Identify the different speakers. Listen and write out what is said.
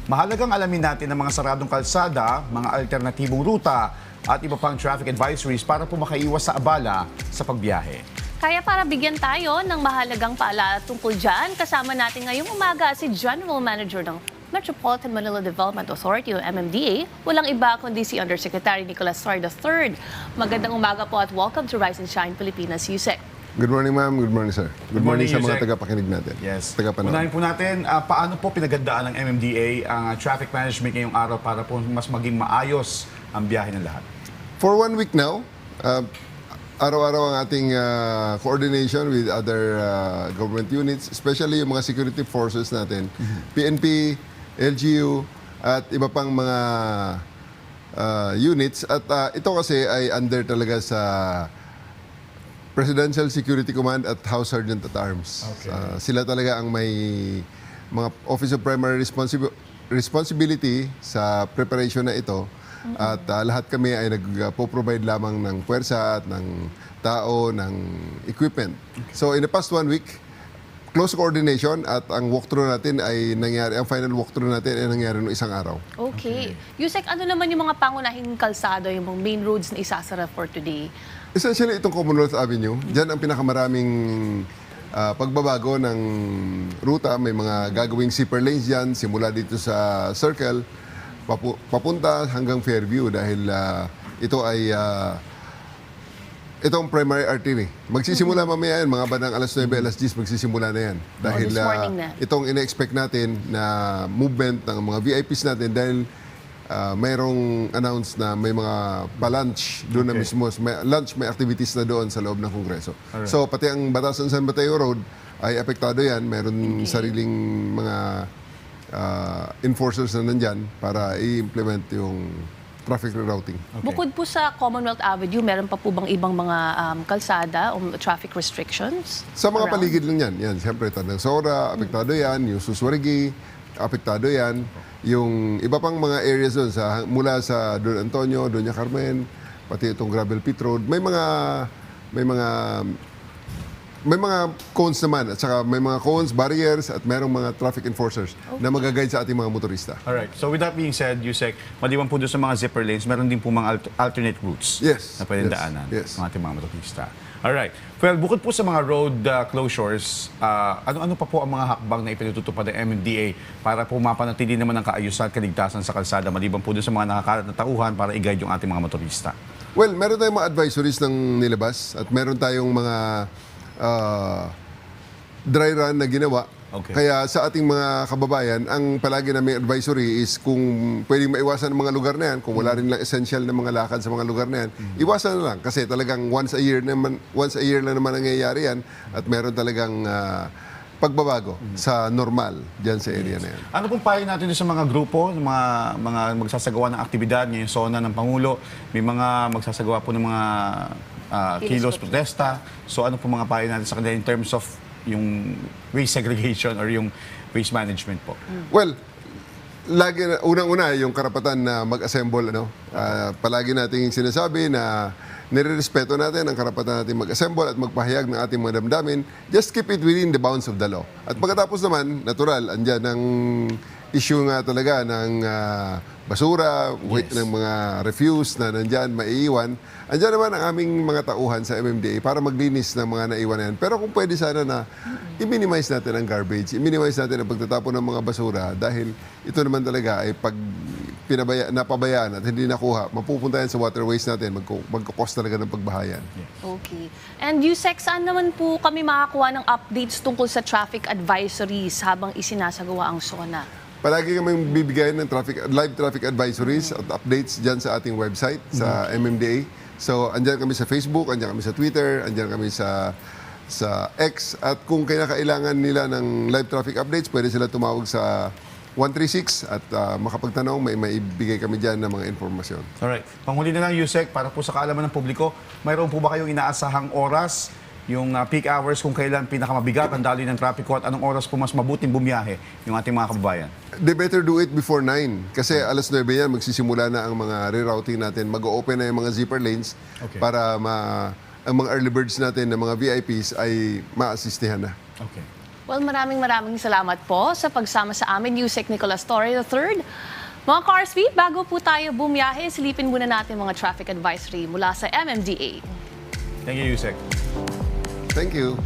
Speaker 1: Mahalagang alamin natin ang mga saradong kalsada, mga alternatibong ruta at iba pang traffic advisories para po makaiwas sa abala sa pagbiyahe.
Speaker 2: Kaya para bigyan tayo ng mahalagang paalala tungkol dyan, kasama natin ngayong umaga si General Manager ng Metropolitan Manila Development Authority o MMDA, walang iba kundi si Undersecretary Nicolas Sar III. Magandang umaga po at welcome to Rise and Shine Pilipinas, Yusek.
Speaker 3: Good morning, ma'am. Good morning, sir. Good morning sa mga
Speaker 1: Yusek.
Speaker 3: tagapakinig natin.
Speaker 1: Yes.
Speaker 3: Tagapanood.
Speaker 1: Unahin po natin, paano po pinagandaan ng MMDA ang traffic management ngayong araw para po mas maging maayos ang biyahe ng lahat?
Speaker 3: For 1 week now, araw-araw ang ating coordination with other government units, especially yung mga security forces natin, PNP, LGU, at iba pang mga units. At ito kasi ay under talaga sa Presidential Security Command at House Sergeant at Arms.
Speaker 1: Okay.
Speaker 3: Sila talaga ang may mga Office of Primary Responsibility sa preparation na ito. At lahat kami ay nagpo-provide lamang ng puwersa at ng tao, ng equipment. So in the past 1 week, close coordination at ang walkthrough natin ay nangyari, ang final walkthrough natin ay nangyari noong isang araw.
Speaker 2: Okay. Yusek, ano naman yung mga pangunahing kalsada, yung mga main roads na isasara for today?
Speaker 3: Essentially, itong Commonwealth Avenue, dyan ang pinakamaraming pagbabago ng ruta. May mga gagawing zipper lanes dyan, simula dito sa Circle, papunta hanggang Fairview dahil ito ay itong primary artery. Magsisimula mamaya yan, mga bandang alas 9, alas 10, magsisimula na yan. Dahil
Speaker 2: this morning na.
Speaker 3: itong ina-expect natin na movement ng mga VIPs natin dahil mayroong announce na may mga pa-lunch doon na mismo. May activities na doon sa loob ng Kongreso.
Speaker 1: Alright.
Speaker 3: So, pati ang Batasan San Mateo Road ay apektado yan. Meron sariling mga enforcers na nandyan para i-implement yung traffic rerouting.
Speaker 1: Okay.
Speaker 2: Bukod po sa Commonwealth Avenue, meron pa po bang ibang mga kalsada o traffic restrictions?
Speaker 3: Sa mga
Speaker 2: around?
Speaker 3: paligid lang yan. Yan, siyempre, Tandang Sora, apektado yan. Yung Suswarigi, apektado yan. Yung iba pang mga areas doon, mula sa Don Antonio, Doña Carmen, pati itong Gravel Pit Road, may mga cones naman, at saka may mga cones, barriers, at merong mga traffic enforcers na mag-guide sa ating mga motorista.
Speaker 1: Alright. So with that being said, Yusek, maliban po doon sa mga zipper lanes, meron din po mga alternate routes
Speaker 3: Yes.
Speaker 1: na pwedeng
Speaker 3: Yes.
Speaker 1: daanan
Speaker 3: Yes.
Speaker 1: ng ating mga motorista. Alright. Well, bukod po sa mga road closures, ano-ano pa po ang mga hakbang na ipinatutupad ng MMDA para po mapanatili naman ang kaayusan at kaligtasan sa kalsada, maliban po doon sa mga nakakalat na tauhan para i-guide yung ating mga motorista?
Speaker 3: Well, meron tayong mga advisories ng nilabas at meron tayong mga dry run na ginawa.
Speaker 1: Okay.
Speaker 3: Kaya sa ating mga kababayan, ang palagi naming advisory is kung pwedeng maiwasan ang mga lugar na yan, kung wala rin lang essential na mga lakad sa mga lugar na yan, iwasan na lang. Kasi talagang once a year lang naman nangyayari yan at meron talagang pagbabago sa normal dyan sa area na yan.
Speaker 1: Ano pong payo natin sa mga grupo, mga magsasagawa ng aktibidad, ngayong SONA ng Pangulo, may mga magsasagawa po ng mga kilos protesta. So ano po mga payo natin sa kanila in terms of yung waste segregation or yung waste management po?
Speaker 3: Well, unang-una yung karapatan na mag-assemble. Palagi nating sinasabi na nire-respeto natin ang karapatan natin mag-assemble at magpahayag ng ating mga damdamin. Just keep it within the bounds of the law. At pagkatapos naman, natural, andyan ang issue nga talaga ng basura, ng mga refuse na nandyan, maiiwan. Andyan naman ang aming mga tauhan sa MMDA para maglinis ng mga naiwan na yan. Pero kung pwede sana na i-minimize natin ang garbage, i-minimize natin ang pagtatapon ng mga basura dahil ito naman talaga ay pag napabayaan at hindi nakuha, mapupunta yan sa waterways natin, magkakos talaga ng pagbahayan.
Speaker 2: Okay. And Yusek, saan naman po kami makakuha ng updates tungkol sa traffic advisories habang isinasagawa ang SONA?
Speaker 3: Palagi kami bibigay ng live traffic advisories at updates dyan sa ating website, sa MMDA. So, andyan kami sa Facebook, andyan kami sa Twitter, andyan kami sa X. At kung kailangan nila ng live traffic updates, pwede sila tumawag sa 136 at makapagtanong, may maibigay kami dyan ng mga informasyon.
Speaker 1: Alright. Panghuli na lang, Yusek, para po sa kaalaman ng publiko, mayroon po ba kayong inaasahang oras, yung peak hours, kung kailan pinakamabigat ang daloy ng trapiko at anong oras po mas mabuting bumiyahe yung ating mga kababayan?
Speaker 3: They better do it before 9. Kasi alas 9 yan, magsisimula na ang mga rerouting natin. Mag-open na yung mga zipper lanes para ang mga early birds natin na mga VIPs ay maasistihan na.
Speaker 1: Okay.
Speaker 2: Well, maraming salamat po sa pagsama sa amin, Yusek Nicolas Torre III. Mga Carspeed, bago po tayo bumiyahe, silipin muna natin mga traffic advisory mula sa MMDA.
Speaker 1: Thank you, Yusek.
Speaker 3: Thank you.